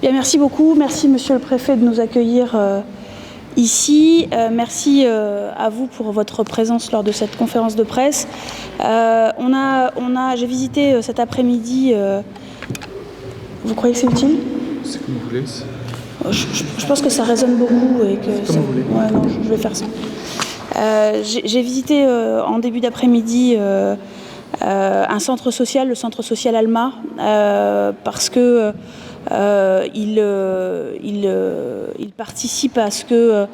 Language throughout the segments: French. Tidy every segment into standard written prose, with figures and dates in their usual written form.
Bien, merci beaucoup. Merci, Monsieur le Préfet, de nous accueillir ici. Merci à vous pour votre présence lors de cette conférence de presse. J'ai visité cet après-midi. Vous croyez que c'est utile? C'est comme vous voulez. Je pense que ça résonne beaucoup et que. Comme vous voulez. Ouais, non, je vais faire ça. J'ai visité en début d'après-midi un centre social, le centre social Alma, parce que il participe à ce que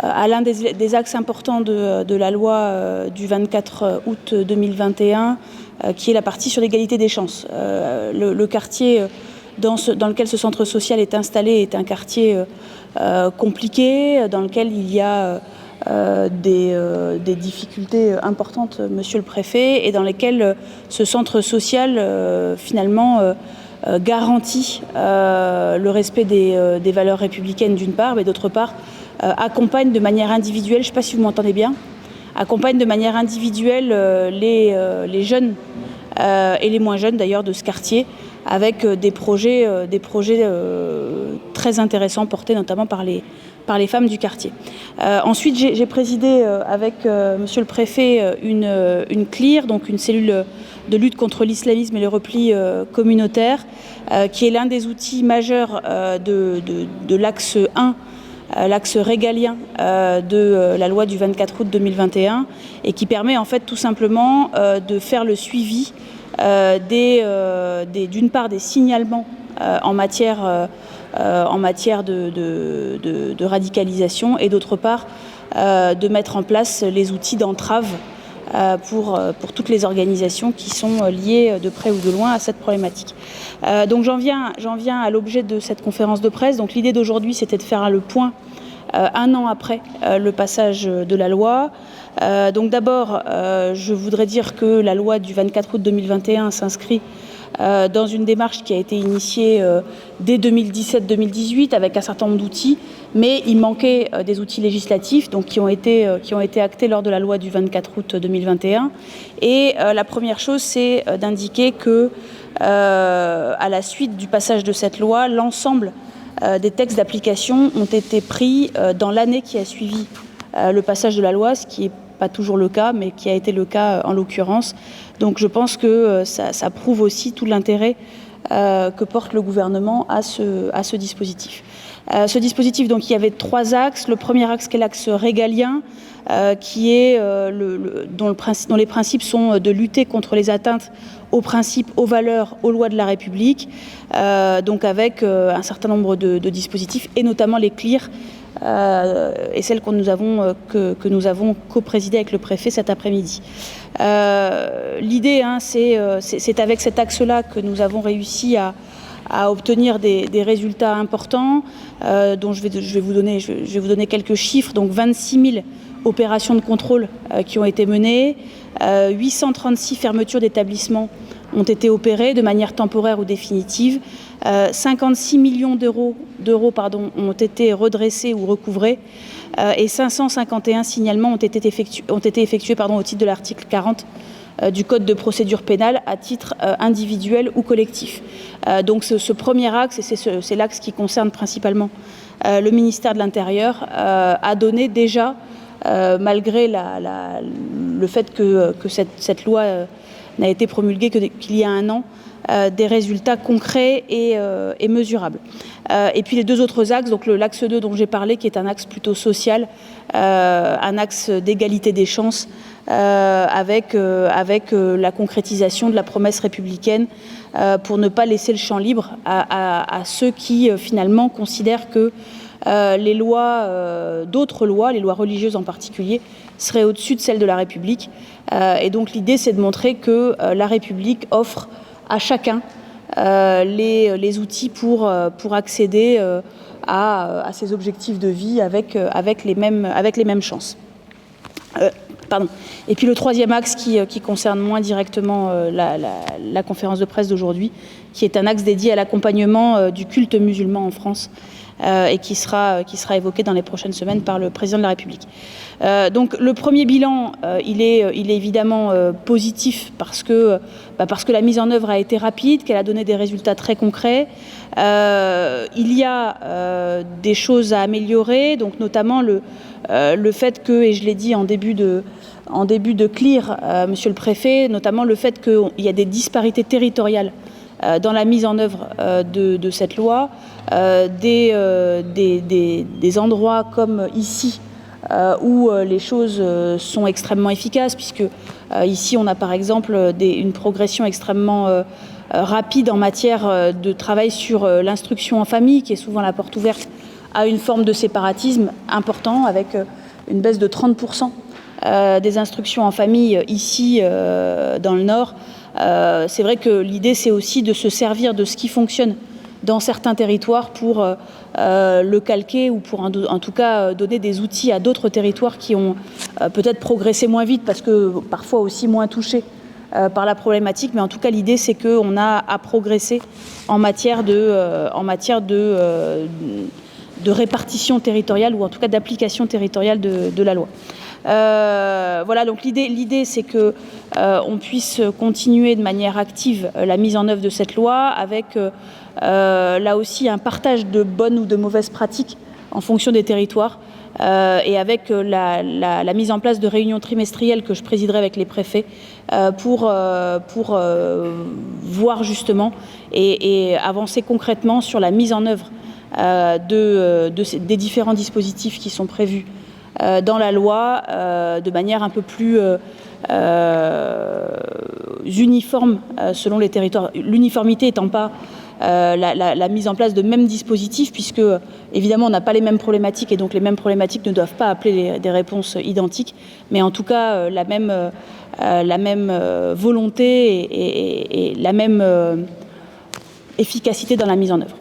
à l'un des axes importants de la loi du 24 août 2021, qui est la partie sur l'égalité des chances. Le quartier dans lequel ce centre social est installé est un quartier compliqué, dans lequel il y a des difficultés importantes, Monsieur le Préfet, et dans lesquelles ce centre social finalement garantit le respect des valeurs républicaines d'une part, mais d'autre part accompagne de manière individuelle, je ne sais pas si vous m'entendez bien, accompagne de manière individuelle les jeunes et les moins jeunes d'ailleurs de ce quartier, avec des projets très intéressants portés notamment par les femmes du quartier. Ensuite, j'ai présidé avec Monsieur le Préfet une CLIR, donc une cellule de lutte contre l'islamisme et le repli communautaire, qui est l'un des outils majeurs de l'axe 1, l'axe régalien de la loi du 24 août 2021, et qui permet en fait tout simplement de faire le suivi d'une part des signalements en matière de radicalisation, et d'autre part de mettre en place les outils d'entrave pour toutes les organisations qui sont liées de près ou de loin à cette problématique. Donc j'en viens à l'objet de cette conférence de presse. Donc l'idée d'aujourd'hui, c'était de faire le point un an après le passage de la loi. Donc d'abord, je voudrais dire que la loi du 24 août 2021 s'inscrit dans une démarche qui a été initiée dès 2017-2018 avec un certain nombre d'outils, mais il manquait des outils législatifs donc, qui ont été actés lors de la loi du 24 août 2021. Et la première chose, c'est d'indiquer que à la suite du passage de cette loi, l'ensemble des textes d'application ont été pris dans l'année qui a suivi le passage de la loi, ce qui n'est pas toujours le cas, mais qui a été le cas en l'occurrence. Donc je pense que ça prouve aussi tout l'intérêt que porte le gouvernement à ce dispositif. Ce dispositif, donc, il y avait 3 axes. Le premier axe, qui est l'axe régalien, qui est dont les principes sont de lutter contre les atteintes aux principes, aux valeurs, aux lois de la République, donc avec un certain nombre de dispositifs, et notamment les CLIR, et celle que nous avons co-présidée avec le préfet cet après-midi. L'idée, c'est avec cet axe-là que nous avons réussi à obtenir des résultats importants, dont je vais vous donner quelques chiffres. Donc 26 000 opérations de contrôle qui ont été menées, 836 fermetures d'établissements ont été opérées de manière temporaire ou définitive, 56 millions d'euros ont été redressés ou recouvrés, et 551 signalements ont été effectués au titre de l'article 40 du Code de procédure pénale à titre individuel ou collectif. Donc ce premier axe, et c'est l'axe qui concerne principalement le ministère de l'Intérieur, a donné déjà, malgré le fait que cette loi n'a été promulguée qu'il y a un an, des résultats concrets et mesurables. Et puis les 2 autres axes, donc l'axe 2 dont j'ai parlé, qui est un axe plutôt social, un axe d'égalité des chances, avec la concrétisation de la promesse républicaine, pour ne pas laisser le champ libre à ceux qui finalement considèrent que les lois, d'autres lois, les lois religieuses en particulier, seraient au-dessus de celles de la République. Et donc l'idée, c'est de montrer que la République offre à chacun les outils pour accéder à ses objectifs de vie avec les mêmes chances. Pardon. Et puis le troisième axe qui concerne moins directement la conférence de presse d'aujourd'hui, qui est un axe dédié à l'accompagnement du culte musulman en France et qui sera évoqué dans les prochaines semaines par le président de la République. Donc le premier bilan, il est évidemment positif parce que la mise en œuvre a été rapide, qu'elle a donné des résultats très concrets. Il y a des choses à améliorer, donc notamment le fait que, et je l'ai dit en début de CLIR, monsieur le préfet, notamment le fait qu'il y a des disparités territoriales dans la mise en œuvre de cette loi, des endroits comme ici où les choses sont extrêmement efficaces, puisque ici on a par exemple une progression extrêmement rapide en matière de travail sur l'instruction en famille, qui est souvent la porte ouverte à une forme de séparatisme important, avec une baisse de 30% des instructions en famille ici dans le Nord. C'est vrai que l'idée, c'est aussi de se servir de ce qui fonctionne dans certains territoires pour le calquer ou pour en tout cas donner des outils à d'autres territoires qui ont peut-être progressé moins vite parce que parfois aussi moins touchés par la problématique. Mais en tout cas, l'idée, c'est qu'on a à progresser en matière de répartition territoriale ou en tout cas d'application territoriale de la loi. Voilà, donc l'idée c'est que on puisse continuer de manière active la mise en œuvre de cette loi avec là aussi un partage de bonnes ou de mauvaises pratiques en fonction des territoires et avec la mise en place de réunions trimestrielles que je présiderai avec les préfets pour voir justement et avancer concrètement sur la mise en œuvre des différents dispositifs qui sont prévus dans la loi de manière un peu plus uniforme selon les territoires. L'uniformité étant pas la mise en place de mêmes dispositifs, puisque évidemment on n'a pas les mêmes problématiques et donc les mêmes problématiques ne doivent pas appeler des réponses identiques, mais en tout cas la même volonté et la même efficacité dans la mise en œuvre.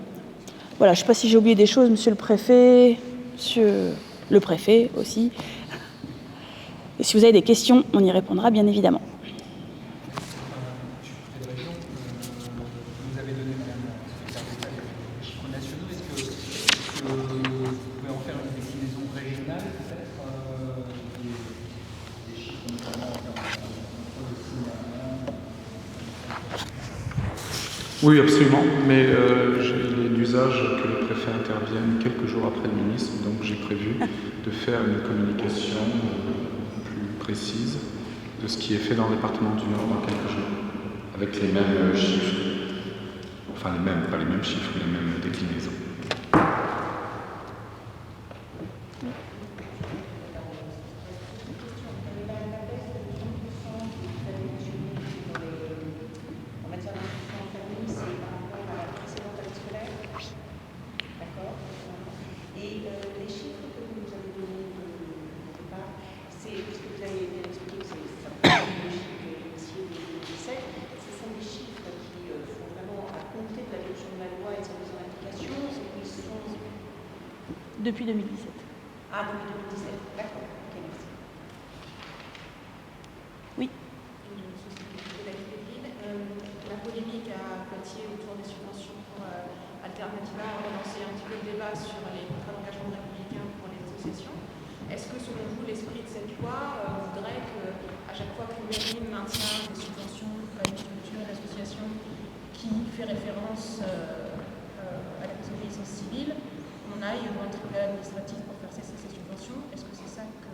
Voilà, je ne sais pas si j'ai oublié des choses, monsieur le préfet, monsieur le préfet aussi. Et si vous avez des questions, on y répondra bien évidemment. Vous avez donné, madame la secrétaire d'État, les chiffres nationaux. Est-ce que vous pouvez en faire une déclinaison régionale, peut-être, des chiffres notamment en termes de signalement? Oui, absolument, mais il est d'usage que le préfet intervienne quelques jours après le ministre, donc j'ai prévu de faire une communication plus précise de ce qui est fait dans le département du Nord dans quelques jours. Avec les mêmes chiffres, enfin pas les mêmes chiffres, les mêmes déclinaisons. Depuis 2017. Ah, depuis 2017, d'accord. Ok, merci. Oui. La polémique à Poitiers autour des subventions pour Alternativa a relancé un petit peu le débat sur les contrats d'engagement républicain pour les associations. Est-ce que, selon vous, l'esprit de cette loi voudrait qu'à chaque fois que l'URI maintient des subventions à une structure, une association qui fait référence à la désobéissance civile, on aille devant le tribunal administratif pour faire cesser ces subventions? Est-ce que c'est ça que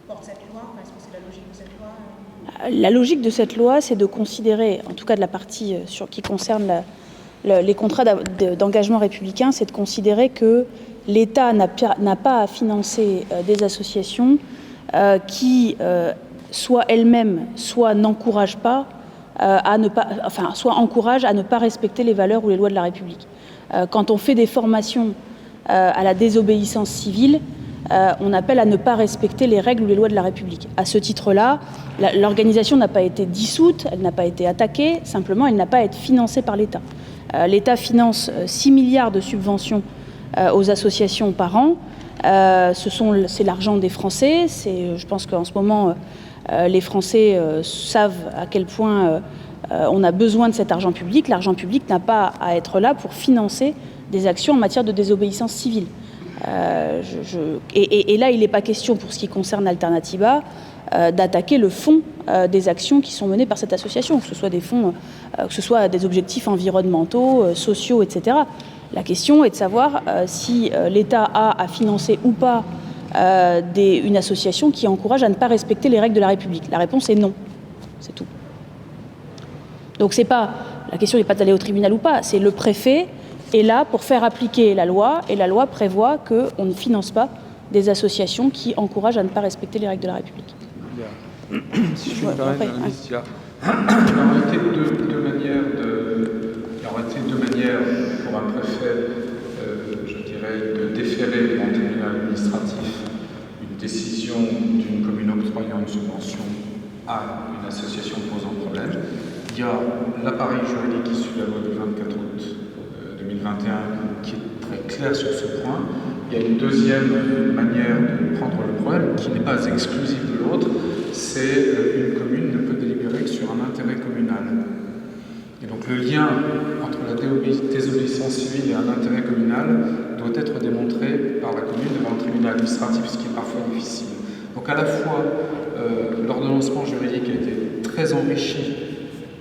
porte cette loi? Est-ce que c'est la logique de cette loi? La logique de cette loi, c'est de considérer, en tout cas de la partie qui concerne les contrats d'engagement républicain, c'est de considérer que l'État n'a pas à financer des associations qui, soit elles-mêmes, soit n'encouragent pas, soit encouragent à ne pas respecter les valeurs ou les lois de la République. Quand on fait des formations à la désobéissance civile, on appelle à ne pas respecter les règles ou les lois de la République. À ce titre-là, l'organisation n'a pas été dissoute, elle n'a pas été attaquée, simplement elle n'a pas à être financée par l'État. L'État finance 6 milliards de subventions aux associations par an. C'est l'argent des Français. Je pense qu'en ce moment, les Français savent à quel point on a besoin de cet argent public. L'argent public n'a pas à être là pour financer des actions en matière de désobéissance civile. Et là, il n'est pas question, pour ce qui concerne Alternativa, d'attaquer le fond des actions qui sont menées par cette association, que ce soit des fonds, que ce soit des objectifs environnementaux, sociaux, etc. La question est de savoir si l'État a à financer ou pas une association qui encourage à ne pas respecter les règles de la République. La réponse est non. C'est tout. Donc la question n'est pas d'aller au tribunal ou pas, c'est le préfet est là pour faire appliquer la loi, et la loi prévoit qu'on ne finance pas des associations qui encouragent à ne pas respecter les règles de la République. Si je me permets, il y a en réalité deux manières pour un préfet, je dirais, de déférer devant un tribunal administratif une décision d'une commune octroyant une subvention à une association posant problème. Il y a l'appareil juridique issu de la loi du 24 août 2021 qui est très clair sur ce point. Il y a une deuxième manière de prendre le problème qui n'est pas exclusive de l'autre, c'est une commune ne peut délibérer que sur un intérêt communal. Et donc le lien entre la désobéissance civile et un intérêt communal doit être démontré par la commune devant le tribunal administratif, ce qui est parfois difficile. Donc à la fois, l'ordonnancement juridique a été très enrichi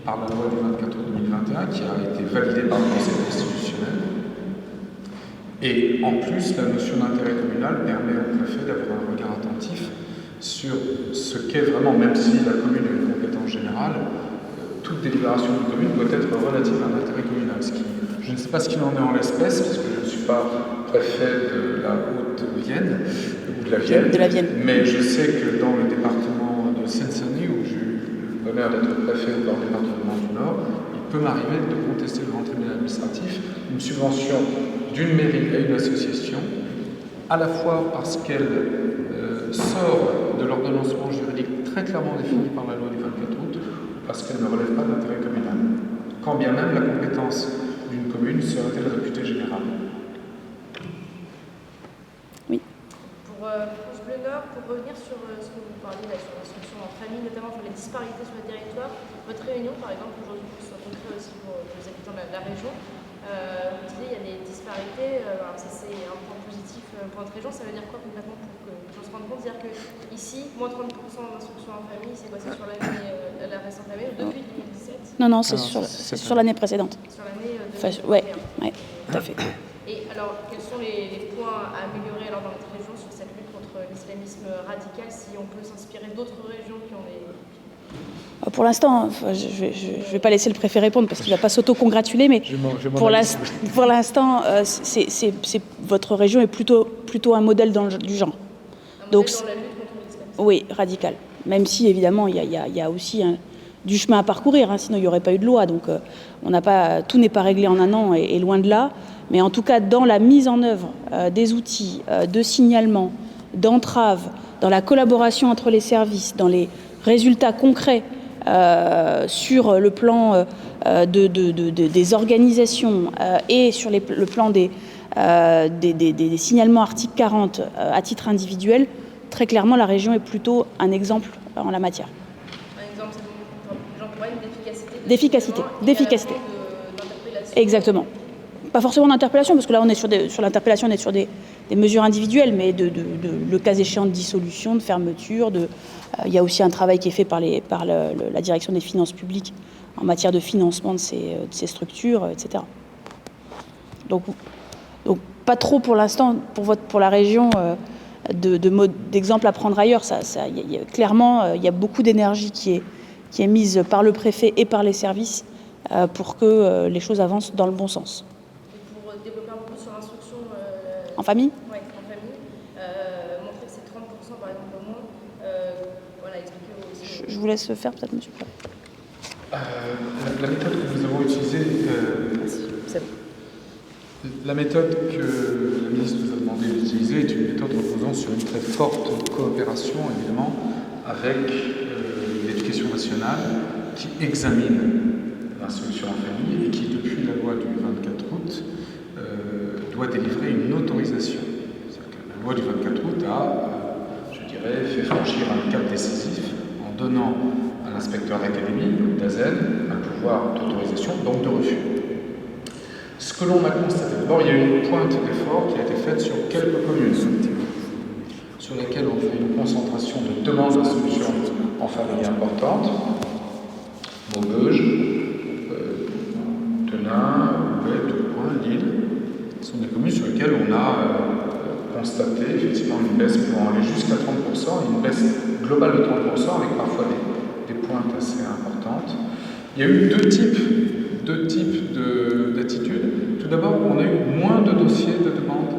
par la loi du 24 août 2021, qui a été validée par le Conseil constitutionnel. Et en plus, la notion d'intérêt communal permet au préfet d'avoir un regard attentif sur ce qu'est vraiment, même si la commune a une compétence générale, toute délibération de commune doit être relative à un intérêt communal. Je ne sais pas ce qu'il en est en l'espèce, parce que je ne suis pas préfet de la Haute-Vienne, ou de la Vienne, mais je sais que dans le département de Seine-Saint-Denis, où j'ai eu le bonheur d'être préfet dans le département du Nord, il peut m'arriver de contester devant le tribunal administratif une subvention d'une mairie à une association, à la fois parce qu'elle sort de l'ordonnancement juridique très clairement défini par la loi du 24 août, parce qu'elle ne relève pas d'intérêt communal. Quand bien même la compétence d'une commune serait-elle réputée générale. Oui. Pour France Bleu Nord, pour revenir sur ce que vous parliez là, sur l'instruction en famille, notamment sur les disparités sur le territoire, votre réunion, par exemple, aujourd'hui, que ce soit concret aussi pour les habitants de la région, vous disiez il y a des disparités, alors ça c'est un point positif pour notre région, ça veut dire quoi concrètement pour que on se rende compte? C'est-à-dire qu'ici, moins 30% d'instruction en famille, c'est quoi? C'est sur la récente année, depuis 2017? Non, c'est sur l'année précédente. Sur l'année 2021. Ouais, tout à fait. Et alors, quels sont les points à améliorer alors, dans notre région sur cette lutte contre l'islamisme radical, si on peut s'inspirer d'autres régions qui ont des... Pour l'instant, je ne vais pas laisser le préfet répondre parce qu'il ne va pas s'auto-congratuler, mais pour l'instant, votre région est plutôt un modèle du genre. Donc, dans la lutte contre l'islamisme. Oui, radical. Même si, évidemment, il y a aussi du chemin à parcourir, sinon il n'y aurait pas eu de loi. Donc, tout n'est pas réglé en un an et loin de là. Mais en tout cas, dans la mise en œuvre des outils de signalement, d'entrave, dans la collaboration entre les services, dans les résultats concrets sur le plan des organisations et sur le plan des signalements article 40 à titre individuel, très clairement, la région est plutôt un exemple en la matière. Un exemple, c'est d'efficacité. D'efficacité. Exactement. Pas forcément d'interpellation, parce que là, on est sur l'interpellation, on est sur des mesures individuelles, mais le cas échéant de dissolution, de fermeture. Il y a aussi un travail qui est fait par la direction des finances publiques en matière de financement de ces structures, etc. Donc pas trop pour l'instant, pour la région, d'exemples à prendre ailleurs. Clairement, il y a beaucoup d'énergie qui est mise par le préfet et par les services pour que les choses avancent dans le bon sens. Développer un peu sur l'instruction en famille. Oui, en famille. Montrer que c'est 30% par exemple au moins. Voilà, expliquer aussi. Je vous laisse faire peut-être, monsieur. La méthode que nous avons utilisée, c'est bon. La méthode que la ministre nous a demandé d'utiliser est une méthode reposant sur une très forte coopération, évidemment, avec l'éducation nationale qui examine l'instruction en famille et qui, depuis la loi du 24 août, doit délivrer une autorisation. La loi du 24 août a, fait franchir un cap décisif en donnant à l'inspecteur d'académie, d'ASEN, un pouvoir d'autorisation, donc de refus. Ce que l'on a constaté, d'abord, il y a une pointe d'effort qui a été faite sur quelques communes sur lesquelles on fait une concentration de demandes d'instruction en famille importante. Maubeuge, Tonneins, Roubaix, Tourcoing, Lille, ce sont des communes sur lesquelles on a constaté effectivement une baisse pouvant aller jusqu'à 30%, une baisse globale de 30% avec parfois des pointes assez importantes. Il y a eu deux types d'attitudes. Tout d'abord, on a eu moins de dossiers de demande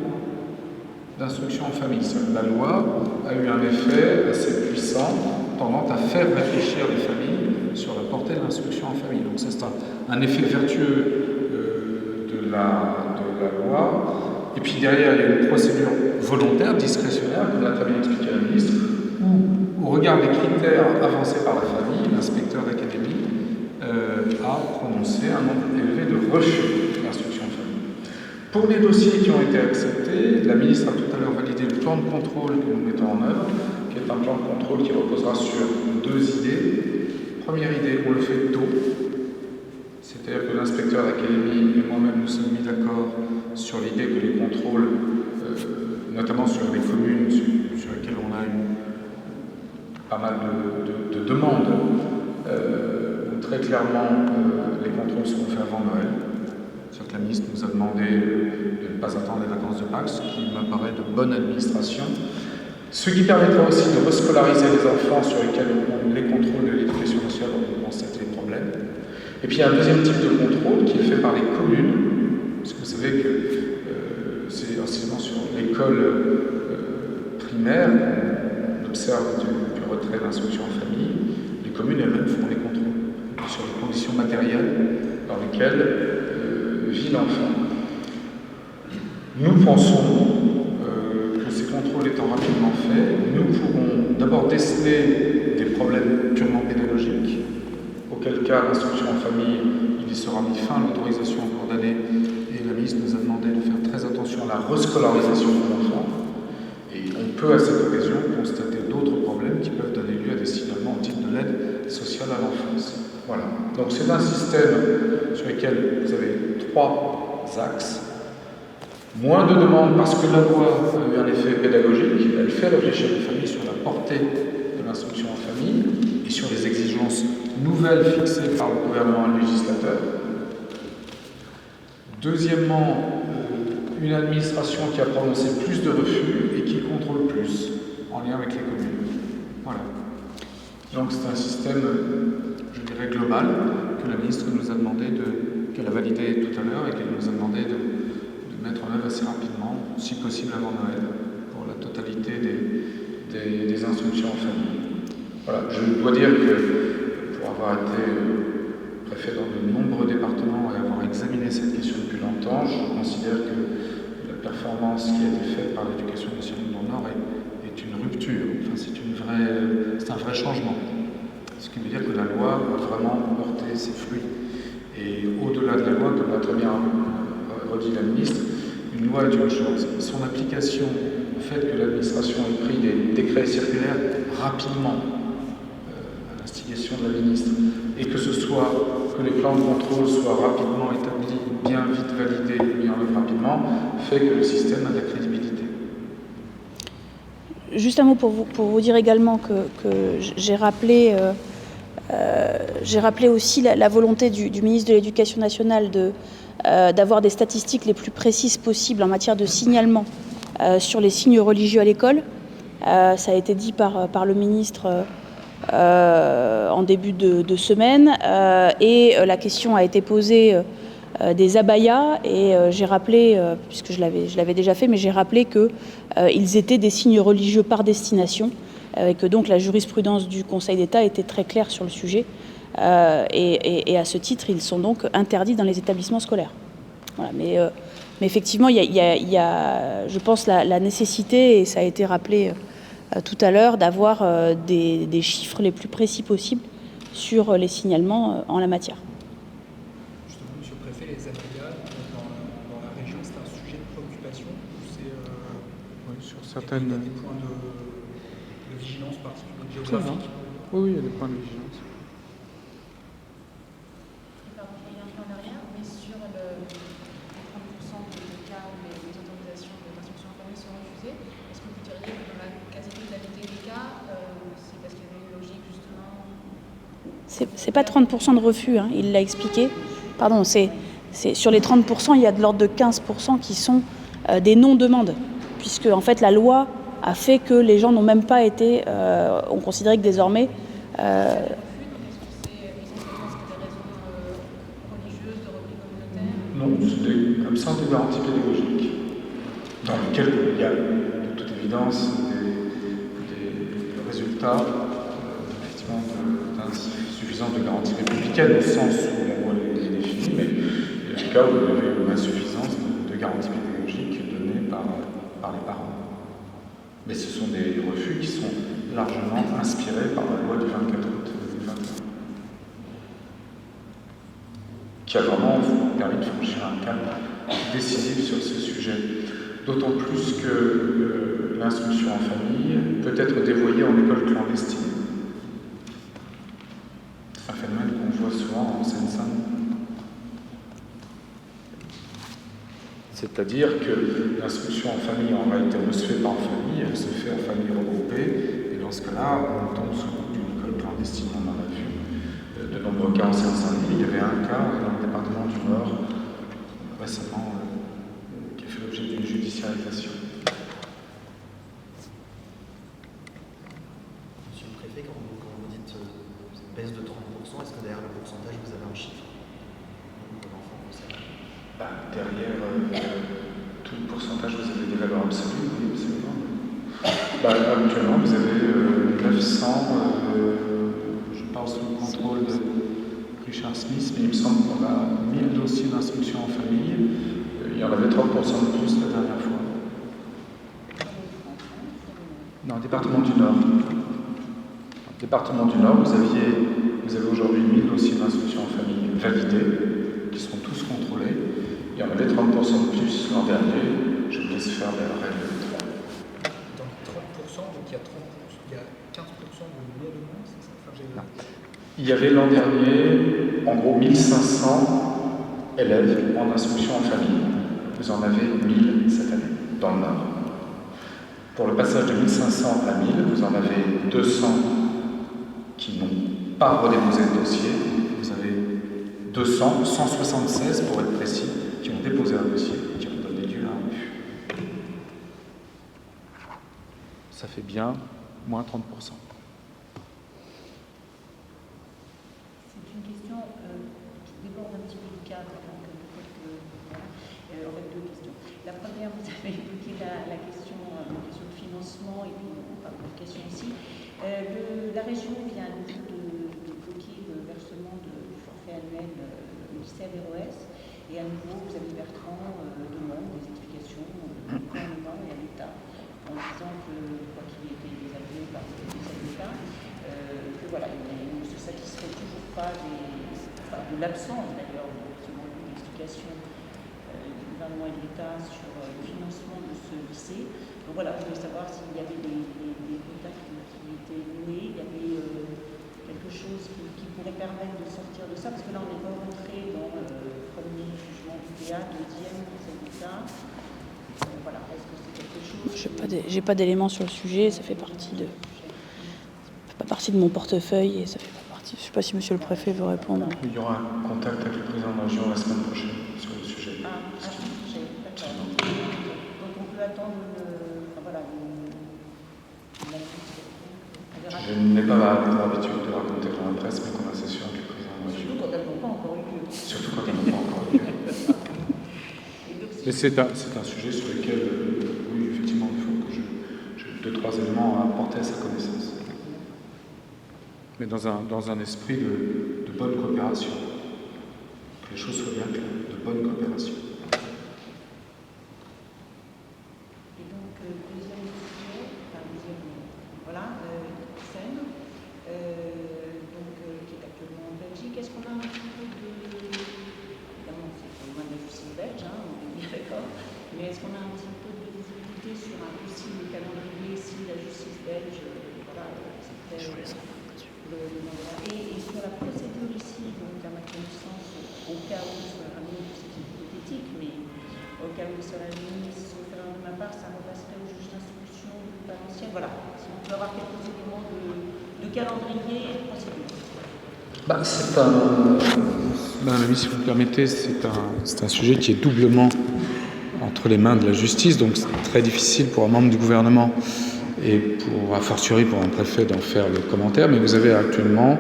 d'instruction en famille. La loi a eu un effet assez puissant tendant à faire réfléchir les familles sur la portée de l'instruction en famille. Donc c'est un effet vertueux de la loi. Et puis derrière, il y a une procédure volontaire, discrétionnaire, comme l'a très bien expliqué la ministre, où, au regard des critères avancés par la famille, l'inspecteur d'académie a prononcé un nombre élevé de refus d'instruction en famille. Pour les dossiers qui ont été acceptés, la ministre a tout à l'heure validé le plan de contrôle que nous mettons en œuvre, qui est un plan de contrôle qui reposera sur deux idées. Première idée, on le fait tôt. C'est-à-dire que l'inspecteur d'académie et moi-même nous sommes mis d'accord sur l'idée que les contrôles, notamment sur les communes sur lesquelles on a eu pas mal de demandes, où très clairement les contrôles seront faits avant Noël. C'est-à-dire que la ministre nous a demandé de ne pas attendre les vacances de Pâques, ce qui me paraît de bonne administration. Ce qui permettra aussi de rescolariser les enfants sur lesquels les contrôles de l'éducation nationale ont constaté des problèmes. Et puis il y a un deuxième type de contrôle qui est fait par les communes, parce que vous savez que c'est enseignement sur l'école primaire, on observe du retrait d'instruction en famille, les communes elles-mêmes font les contrôles sur les conditions matérielles dans lesquelles vit l'enfant. Nous pensons que ces contrôles étant rapidement faits, nous pourrons d'abord déceler des problèmes purement pédagogiques, auquel cas l'instruction en famille, il y sera mis fin à l'autorisation en cours d'année, et la ministre nous a demandé de faire très attention à la rescolarisation de l'enfant. Et on peut à cette occasion constater d'autres problèmes qui peuvent donner lieu à des signalements au titre de l'aide sociale à l'enfance. Voilà. Donc c'est un système sur lequel vous avez trois axes. Moins de demandes parce que la loi a eu un effet pédagogique, elle fait réfléchir les familles sur la portée de l'instruction en famille et sur les exigences nouvelles fixées par le gouvernement et le législateur. Deuxièmement, une administration qui a prononcé plus de refus et qui contrôle plus, en lien avec les communes. Voilà. Donc c'est un système, je dirais, global, que la ministre nous a demandé qu'elle a validé tout à l'heure et qu'elle nous a demandé de mettre en œuvre assez rapidement, si possible avant Noël, pour la totalité des instructions en famille. Voilà, je dois dire que pour avoir été préfet dans de nombreux départements et avoir examiné cette question depuis longtemps, je considère que la performance qui a été faite par l'éducation nationale dans le Nord est une rupture, enfin, c'est un vrai changement. Ce qui veut dire que la loi va vraiment porter ses fruits. Et au-delà de la loi, comme l'a très bien redit la ministre, une loi est une chose. Son application, le fait que l'administration ait pris des décrets circulaires rapidement, à l'instigation de la ministre, et que les plans de contrôle soient rapidement établis, bien vite validés, mis en œuvre rapidement, fait que le système a de la crédibilité. Juste un mot pour vous dire également que j'ai rappelé aussi la volonté du ministre de l'Éducation nationale d'avoir des statistiques les plus précises possibles en matière de signalement sur les signes religieux à l'école. Ça a été dit par le ministre en début de semaine et la question a été posée des abayas et j'ai rappelé, puisque je l'avais déjà fait, mais j'ai rappelé qu'ils étaient des signes religieux par destination et que donc la jurisprudence du Conseil d'État était très claire sur le sujet. Et à ce titre, ils sont donc interdits dans les établissements scolaires. Voilà, mais effectivement, il y a, je pense, la nécessité, et ça a été rappelé tout à l'heure, d'avoir des chiffres les plus précis possibles sur les signalements en la matière. Justement, Monsieur le Préfet, les abayas dans la région, c'est un sujet de préoccupation. d'inflation ou c'est Oui, sur il y certaines. a des points de vigilance particuliers Ça va. géographiques? Oui, il y a des points de vigilance. Pardon, je reviens un peu en arrière, mais sur les 30% des cas où les autorisations d'instruction en famille sont refusées, est-ce que vous diriez que dans la quasi-totalité des cas, c'est parce qu'il y avait une logique justement? C'est pas 30% de refus, hein, il l'a expliqué. Pardon, sur les 30%, il y a de l'ordre de 15% qui sont des non-demandes, puisque en fait la loi a fait que les gens n'ont même pas été, on considérait que désormais... Refus, donc est-ce que c'est essentiellement pour des raisons religieuses, de repli communautaire? Non, c'est des absences de garantie pédagogique, dans lesquelles il y a de toute évidence des résultats effectivement d'insuffisance de garantie républicaine au sens où la loi les définit, mais il y a des cas où il y avait une insuffisance de garantie pédagogique donnée par les parents. Mais ce sont des refus qui sont largement inspirés par la loi du 24 août 2021, qui a vraiment permis de franchir un cap décisif sur ce sujet. D'autant plus que l'instruction en famille peut être dévoyée en école clandestine. C'est un phénomène qu'on voit souvent en Seine-Saint-Denis. C'est-à-dire que l'instruction en famille, en réalité, ne se fait pas en famille, elle se fait en famille regroupée, et dans ce cas-là, on tombe sous le coup d'une école clandestine, on en a vu de nombreux cas en Seine-Saint-Denis. Il y avait un cas dans le département du Nord, récemment, qui a fait l'objet d'une judiciarisation. Monsieur le préfet, quand vous dites baisse de 30%, est-ce que derrière le pourcentage, vous avez un chiffre d'enfants concernés? Derrière tout le pourcentage, vous avez des valeurs absolues, oui, absolument. Actuellement, vous avez 900, je parle sous le contrôle de Richard Smith, mais il me semble qu'on a 1000 dossiers d'instruction en famille. Il y en avait 30% de plus la dernière fois. Dans le département du Nord. Dans le département du Nord, vous avez aujourd'hui 1000 dossiers d'instruction en famille validés, qui seront tous contrôlés. Il y en avait 30% de plus l'an dernier. Je vous laisse faire la règle de 3. Dans 30%, donc il y a 15% de moins de moins, c'est ça? Enfin, Il y avait l'an dernier, en gros, 1500 élèves en instruction en famille. Vous en avez 1000 cette année, dans le Nord. Pour le passage de 1500 à 1000, vous en avez 200 qui n'ont pas redéposé de dossier. Vous avez 200, 176 pour être précis, qui ont déposé un dossier et qui ont donné lieu à un refus. Ça fait bien moins 30%. C'est une question qui déborde un petit peu du cadre, donc peut-être que voilà, en fait deux questions. La première, vous avez évoqué la question de financement et puis pas de question aussi. La région vient à nouveau de bloquer le versement du forfait annuel au lycée Averroès. Et à nouveau, vous avez Bertrand demande des explications au gouvernement et à l'État en disant que, quoi qu'il ait été désavoué par les avocats, que voilà, il ne se satisfait toujours pas de l'absence d'ailleurs, selon lui, d'explication du gouvernement et de l'État sur le financement de ce lycée. Donc voilà, je voulais savoir s'il y avait des contacts qui étaient menés, il y avait quelque chose qui pourrait permettre de sortir de ça, parce que là on est pas rentré dans le premier jugement du DA, deuxième, troisième état. Voilà, est-ce que c'est quelque chose? J'ai pas d'éléments sur le sujet, ça fait partie de mon portefeuille et ça fait pas partie. Je sais pas si Monsieur le Préfet veut répondre. Il y aura un contact avec le président de la région la semaine prochaine sur le sujet. D'accord. Donc on peut attendre Je n'ai pas l'habitude de raconter dans la presse mes conversations avec le président de la région. Surtout quand elles n'ont pas encore eu lieu. Surtout quand elles n'ont pas encore eu lieu. Mais c'est un sujet sur lequel, oui, effectivement, il faut que j'ai 2-3 éléments à apporter à sa connaissance. Mais dans un esprit de bonne coopération. Que les choses soient bien claires, de bonne coopération. Et donc, deuxième sujet, voilà, Seine, qui est actuellement en Belgique. Est-ce qu'on a un petit peu de... Évidemment, c'est loin de la justice belge, on est bien d'accord, Mais est-ce qu'on a un petit peu de visibilité sur un possible calendrier si la justice belge acceptait le mandat? Et sur la procédure ici, donc à ma connaissance, au cas où il soit ramené, c'est hypothétique, mais au cas où il serait ramené, sauf erreur de ma part, ça repasserait au juge d'instruction du potentiel. Voilà, si on peut avoir quelques éléments de calendrier et de procédure. Madame la ministre, si vous me permettez, c'est un sujet qui est doublement entre les mains de la justice, donc c'est très difficile pour un membre du gouvernement et a fortiori pour un préfet d'en faire le commentaire, mais vous avez actuellement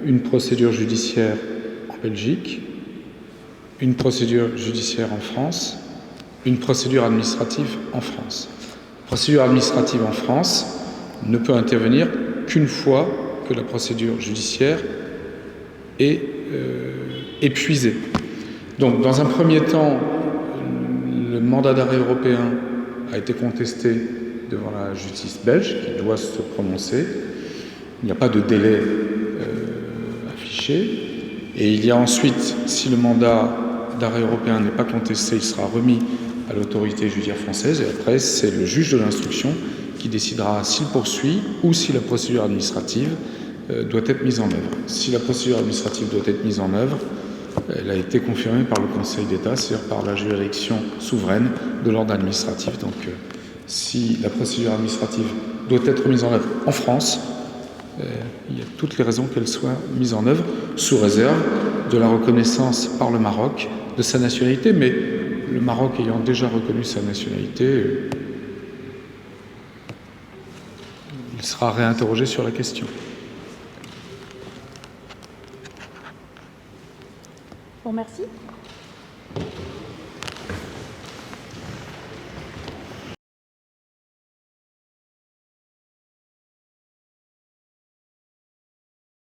une procédure judiciaire en Belgique, une procédure judiciaire en France, une procédure administrative en France. La procédure administrative en France ne peut intervenir qu'une fois que la procédure judiciaire est épuisée. Donc, dans un premier temps, le mandat d'arrêt européen a été contesté devant la justice belge, qui doit se prononcer. Il n'y a pas de délai affiché. Et il y a ensuite, si le mandat d'arrêt européen n'est pas contesté, il sera remis à l'autorité judiciaire française. Et après, c'est le juge de l'instruction qui décidera s'il poursuit ou si la procédure administrative doit être mise en œuvre. Si la procédure administrative doit être mise en œuvre, elle a été confirmée par le Conseil d'État, c'est-à-dire par la juridiction souveraine de l'ordre administratif. Donc, si la procédure administrative doit être mise en œuvre en France, il y a toutes les raisons qu'elle soit mise en œuvre, sous réserve de la reconnaissance par le Maroc de sa nationalité. Mais le Maroc ayant déjà reconnu sa nationalité, il sera réinterrogé sur la question. Bon, merci.